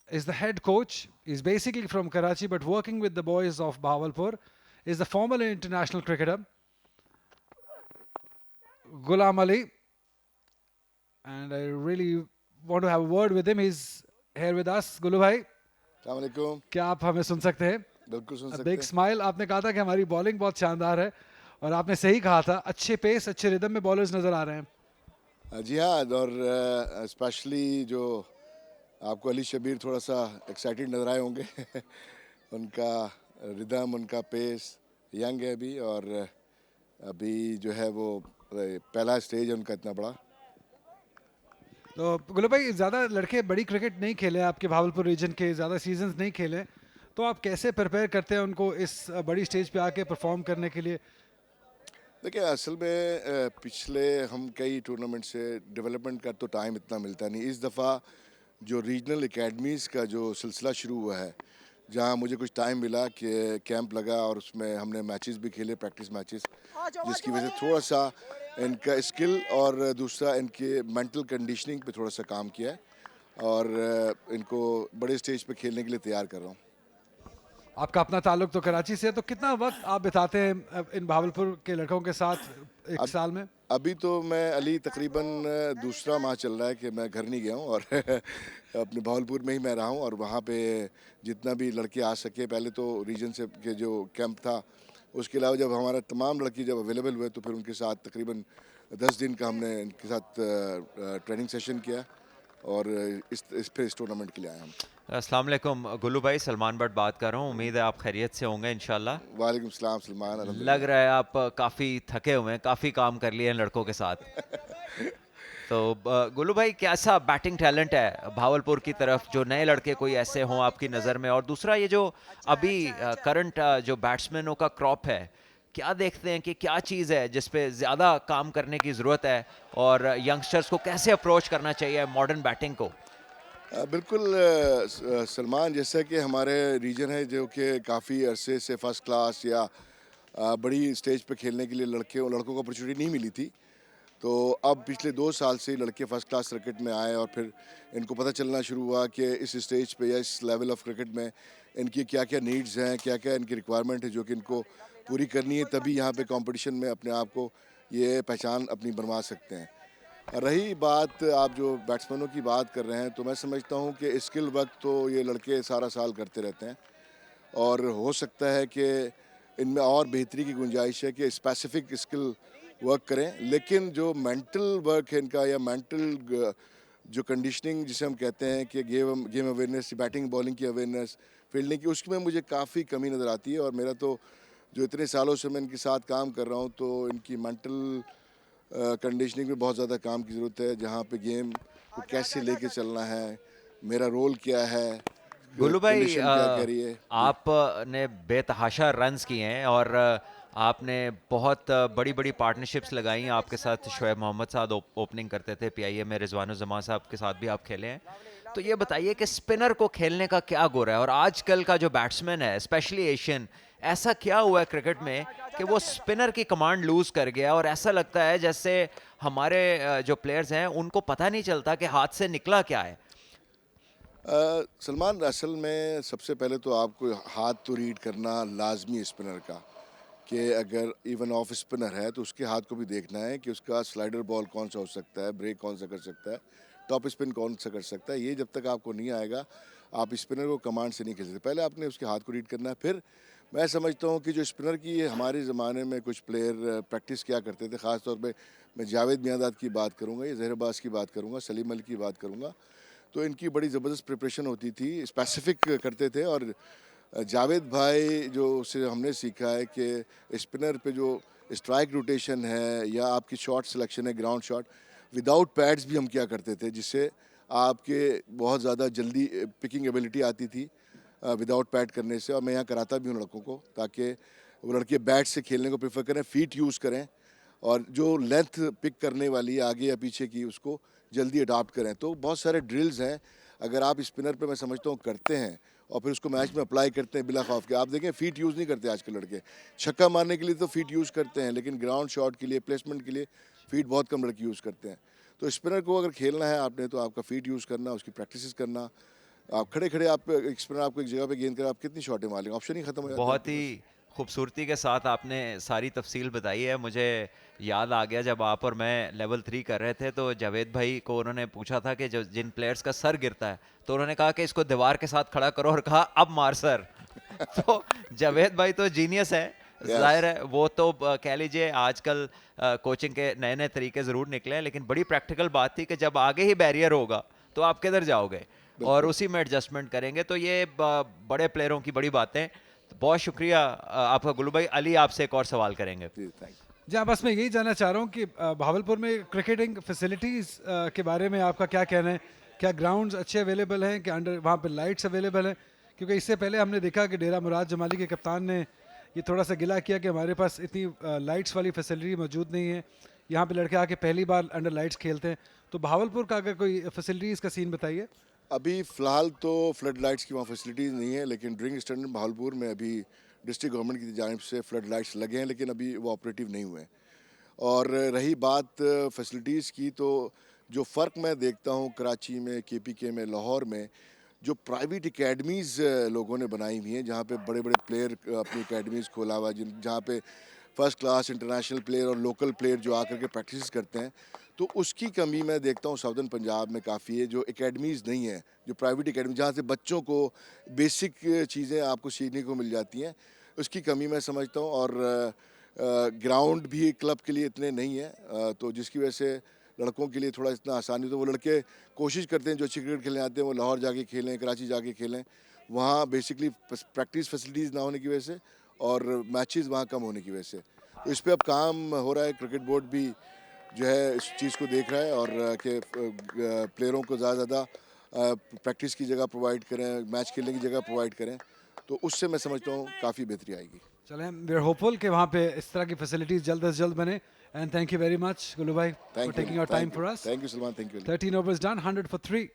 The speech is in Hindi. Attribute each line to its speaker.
Speaker 1: is the head coach. He's basically from Karachi, but working with the boys of Bahawalpur. Is the former international cricketer Ghulam Ali, and I really want to have a word with him. He's here with us. Gulu bhai,
Speaker 2: अस्सलाम
Speaker 1: क्या आप हमें सुन सकते हैं?
Speaker 2: बिल्कुल सुन
Speaker 1: A
Speaker 2: सकते
Speaker 1: big
Speaker 2: हैं।
Speaker 1: smile. आपने कहा था कि हमारी बॉलिंग बहुत शानदार है और आपने सही कहा था. अच्छे पेस, अच्छे रिदम में बॉलर्स नजर आ रहे हैं.
Speaker 2: जी हाँ, और स्पेशली जो आपको अली शबीर थोड़ा सा एक्साइटेड नज़र आए होंगे उनका रिदम, उनका पेस, यंग है अभी, और अभी जो है वो पहला स्टेज है उनका इतना बड़ा।
Speaker 1: तो गुल्लू भाई, ज़्यादा लड़के बड़ी क्रिकेट नहीं खेले आपके भावलपुर रीजन के, ज़्यादा सीजन्स नहीं खेले, तो आप कैसे प्रिपेयर करते हैं उनको इस बड़ी स्टेज पे आके परफॉर्म करने के लिए?
Speaker 2: देखिए, असल में पिछले हम कई टूर्नामेंट से डेवलपमेंट का तो टाइम इतना मिलता नहीं। इस दफ़ा जो रीजनल एकेडमीज़ का जो सिलसिला शुरू हुआ है, जहाँ मुझे कुछ टाइम मिला कि कैंप लगा और उसमें हमने मैचेस भी खेले, प्रैक्टिस मैचेस, जिसकी वजह से थोड़ा सा इनका स्किल और दूसरा इनके मेंटल कंडीशनिंग पे थोड़ा सा काम किया है, और इनको बड़े स्टेज पे खेलने के लिए तैयार कर रहा हूँ।
Speaker 1: आपका अपना ताल्लुक तो कराची से है, तो कितना वक्त आप बिताते हैं इन भावलपुर के लड़कों के साथ एक
Speaker 2: अब
Speaker 1: साल में?
Speaker 2: अभी तो मैं अली तकरीबन दूसरा माह चल रहा है कि मैं घर नहीं गया हूँ, और अपने भावलपुर में ही मैं रहा हूँ, और वहाँ पे जितना भी लड़के आ सके, पहले तो रीजन से के जो कैंप था, उसके अलावा जब हमारा तमाम लड़के जब अवेलेबल हुए तो फिर उनके साथ तकरीबन 10 दिन का हमने इनके साथ ट्रेनिंग सेशन किया, और इस टूर्नामेंट के लिए आए हम।
Speaker 3: अस्सलाम वालेकुम गुल्लू भाई, सलमान बट बात कर रहा हूँ। उम्मीद है आप खैरियत से होंगे इंशाल्लाह।
Speaker 2: वालेकुम सलाम सलमान,
Speaker 3: लग
Speaker 2: अल्हम्दुलिल्लाह।
Speaker 3: रहा है आप काफ़ी थके हुए हैं, काफ़ी काम कर लिए हैं लड़कों के साथ। तो गुल्लू भाई, कैसा बैटिंग टैलेंट है भावलपुर की तरफ? जो नए लड़के कोई ऐसे हों आपकी नज़र में, और दूसरा ये जो अभी करंट जो बैट्समैनों का क्रॉप है, क्या देखते हैं कि क्या चीज़ है जिस पे ज़्यादा काम करने की ज़रूरत है, और यंगस्टर्स को कैसे अप्रोच करना चाहिए मॉडर्न बैटिंग को?
Speaker 2: बिल्कुल सलमान, जैसा कि हमारे रीजन है जो कि काफ़ी अरसे से फर्स्ट क्लास या बड़ी स्टेज पे खेलने के लिए लड़कों को अपॉर्चुनिटी नहीं मिली थी, तो अब पिछले 2 साल से लड़के फर्स्ट क्लास क्रिकेट में आए, और फिर इनको पता चलना शुरू हुआ कि इस स्टेज पे या इस लेवल ऑफ क्रिकेट में इनकी क्या क्या नीड्स हैं, क्या क्या इनकी रिक्वायरमेंट है, जो कि इनको पूरी करनी है, तभी यहाँ पे कंपटीशन में अपने आप को ये पहचान अपनी बनवा सकते हैं। रही बात आप जो बैट्समैनों की बात कर रहे हैं, तो मैं समझता हूँ कि स्किल वर्क तो ये लड़के सारा साल करते रहते हैं, और हो सकता है कि इनमें और बेहतरी की गुंजाइश है कि स्पेसिफिक स्किल वर्क करें, लेकिन जो मेंटल वर्क है इनका, या मेंटल जो कंडीशनिंग जिसे हम कहते हैं कि गेम अवेयरनेस, बैटिंग बॉलिंग की अवेयरनेस, फील्डिंग की, उसमें मुझे काफ़ी कमी नज़र आती है। और मेरा तो जो इतने सालों से मैं इनके साथ काम कर रहा हूँ, तो इनकी मेंटल कंडीशनिंग में बहुत ज़्यादा काम की ज़रूरत है, जहाँ पे गेम को कैसे लेके चलना है, मेरा रोल क्या है,
Speaker 3: गुल्लू भाई,
Speaker 2: कंडीशन क्या कह रही है जी।
Speaker 3: आपने बेतहाशा रन्स किए हैं, और आपने बहुत बड़ी बड़ी पार्टनरशिप्स लगाई हैं। आपके साथ शोएब मोहम्मद साहब ओपनिंग करते थे पीआईए में, रिजवान जमा साहब के साथ भी आप खेले हैं। तो ये बताइए कि स्पिनर को खेलने का क्या गुर है, और आजकल का जो बैट्समैन है स्पेशली एशियन, ऐसा क्या हुआ है क्रिकेट में कि वो स्पिनर की कमांड लूज कर गया, और ऐसा लगता है जैसे हमारे जो प्लेयर्स हैं उनको पता नहीं चलता कि हाथ से निकला क्या है।
Speaker 2: सलमान, असल में सबसे पहले तो आपको हाथ तो रीड करना लाजमी है स्पिनर का, कि अगर इवन ऑफ स्पिनर है तो उसके हाथ को भी देखना है कि उसका स्लाइडर बॉल कौन सा हो सकता है, ब्रेक कौन सा कर सकता है, टॉप स्पिन कौन सा कर सकता है। ये जब तक आपको नहीं आएगा, आप स्पिनर को कमांड से नहीं खेल सकते। पहले आपने उसके हाथ को रीड करना है। फिर मैं समझता हूँ कि जो स्पिनर की हमारे ज़माने में कुछ प्लेयर प्रैक्टिस किया करते थे, ख़ास तौर पे मैं जावेद मियांदाद की बात करूँगा, या जहर अब्बास की बात करूँगा, सलीम अली की बात करूँगा, तो इनकी बड़ी ज़बरदस्त प्रिपरेशन होती थी, स्पेसिफिक करते थे। और जावेद भाई जो से हमने सीखा है कि स्पिनर पे जो स्ट्राइक रोटेशन है, या आपकी शॉट सिलेक्शन है, ग्राउंड शॉट, विदाउट पैड्स भी हम क्या करते थे, जिससे आपके बहुत ज़्यादा जल्दी पिकिंग एबिलिटी आती थी विदाउट पैड करने से। और मैं यहाँ कराता भी हूँ लड़कों को, ताकि वो लड़के बैट से खेलने को प्रेफर करें, फीट यूज़ करें, और जो लेंथ पिक करने वाली है आगे या पीछे की, उसको जल्दी अडाप्ट करें। तो बहुत सारे ड्रिल्स हैं, अगर आप स्पिनर पे मैं समझता हूँ करते हैं, और फिर उसको मैच में अप्लाई करते हैं बिला खौफ के। आप देखें, फीट यूज़ नहीं करते आजकल लड़के, छक्का मारने के लिए तो फीट यूज़ करते हैं, लेकिन ग्राउंड शॉट के लिए, प्लेसमेंट के लिए फीट बहुत कम लड़के यूज़ करते हैं। तो स्पिनर को अगर खेलना है आपने, तो आपका फीट यूज़ करना, उसकी प्रैक्टिस करना, आप खड़े खड़े आप एक स्पिनर आपको एक जगह पे गेंद कर आप कितनी शॉटें मारेंगे, ऑप्शन ही खत्म हो जाता है
Speaker 3: बहुत
Speaker 2: आपके
Speaker 3: ही
Speaker 2: पास।
Speaker 3: खूबसूरती के साथ आपने सारी तफसील बताई है। मुझे याद आ गया जब आप और मैं लेवल 3 कर रहे थे, तो जावेद भाई को उन्होंने पूछा था कि जो जिन प्लेयर्स का सर गिरता है, तो उन्होंने कहा कि इसको दीवार के साथ खड़ा करो और कहा अब मार सर। तो जावेद भाई तो जीनियस है।
Speaker 2: यस,
Speaker 3: जाहिर है वो तो कह लीजिए आजकल कोचिंग के नए नए तरीके ज़रूर निकले हैं, लेकिन बड़ी प्रैक्टिकल बात थी कि जब आगे ही बैरियर होगा तो आप किधर जाओगे और
Speaker 2: बिल्कुल।
Speaker 3: उसी में एडजस्टमेंट करेंगे। तो ये बड़े प्लेयरों की बड़ी बातें। तो बहुत शुक्रिया आपका गुलू भाई। अली आपसे एक और सवाल करेंगे।
Speaker 2: जी, थैंक यू।
Speaker 1: जी हाँ, बस मैं यही जानना चाह रहा हूँ कि भावलपुर में क्रिकेटिंग फैसिलिटीज़ के बारे में आपका क्या कहना है? क्या ग्राउंड्स अच्छे अवेलेबल हैं? क्या अंडर वहाँ पे लाइट्स अवेलेबल हैं? क्योंकि इससे पहले हमने देखा कि डेरा मुराद जमाली के कप्तान ने ये थोड़ा सा गिला किया कि हमारे पास इतनी लाइट्स वाली फैसिलिटी मौजूद नहीं है। यहाँ पे लड़के आके पहली बार अंडर लाइट्स खेलते हैं। तो भावलपुर का अगर कोई फैसिलिटीज़ का सीन बताइए।
Speaker 2: अभी फ़िलहाल तो फ्लड लाइट्स की वहाँ फैसिलिटीज़ नहीं है, लेकिन ड्रिंक स्टैंडर्ड बहावलपुर में अभी डिस्ट्रिक्ट गवर्नमेंट की जानिब से फ्लड लाइट्स लगे हैं, लेकिन अभी वो ऑपरेटिव नहीं हुए हैं। और रही बात फैसिलिटीज़ की, तो जो फ़र्क मैं देखता हूँ कराची में, केपीके में, लाहौर में, जो प्राइवेट एकेडमीज़ लोगों ने बनाई हुई हैं, जहाँ पे बड़े बड़े प्लेयर अपनी एकेडमीज़ खोला हुआ है, जहाँ पे फर्स्ट क्लास इंटरनेशनल प्लेयर और लोकल प्लेयर जो आकर के प्रैक्टिस करते हैं, तो उसकी कमी मैं देखता हूँ साउदर्न पंजाब में काफ़ी है। जो एकेडमीज़ नहीं है, जो प्राइवेट एकेडमी जहाँ से बच्चों को बेसिक चीज़ें आपको सीखने को मिल जाती हैं, उसकी कमी मैं समझता हूँ। और ग्राउंड भी क्लब के लिए इतने नहीं है, तो जिसकी वजह से लड़कों के लिए थोड़ा इतना आसानी, तो वो लड़के कोशिश करते हैं जो अच्छी क्रिकेट खेलने आते हैं वो लाहौर जाके खेलें, कराची जाके खेलें। वहाँ बेसिकली प्रैक्टिस फैसिलिटीज़ ना होने की वजह से और मैचेस वहाँ कम होने की वजह से, तो इस पे अब काम हो रहा है। क्रिकेट बोर्ड भी जो है इस चीज़ को देख रहा है और कि प्लेयरों को ज़्यादा ज़्यादा प्रैक्टिस की जगह प्रोवाइड करें, मैच खेलने की जगह प्रोवाइड करें, तो उससे मैं समझता हूँ काफ़ी बेहतरी आएगी।
Speaker 1: चलें, वी आर होपफुल कि वहाँ पे इस तरह की फैसिलिटीज़ जल्द से जल्द बने। And thank you very much गुलू भाई for
Speaker 2: thank you,
Speaker 1: taking your time
Speaker 2: thank you,
Speaker 1: for us.
Speaker 2: Thank you Salman, thank you.
Speaker 1: 13 overs done, 100 for 3.